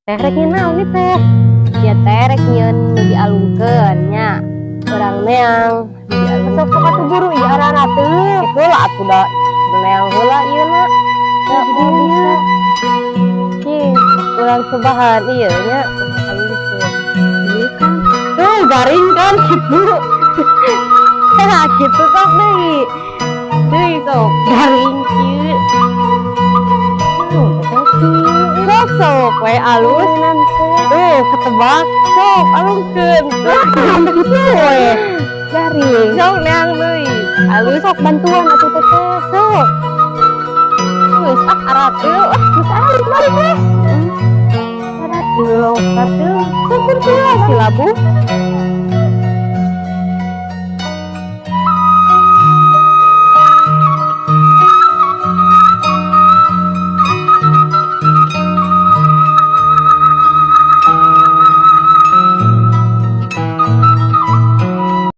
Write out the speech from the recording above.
Terek naon nih teh? Ya terek nyeun nu dialungkeun nya. Urang neang dialungkeun. Sok atuh buru ieu arana teu. Heula atuh da neang heula ieu na. Da bisa. Urang cobahan ieu nya alungkeun. Ieu kan. Tuh garing kan kitu. Tah kitu sok deui. Deui sok garing kieu. Sok we alus tuh ketebak sok alungkeun gitu we garing sok neang deui alus sok bantuan atuh teteh sok geus arat teu geus alus mari teh arat teu longkat teu sok teu si labu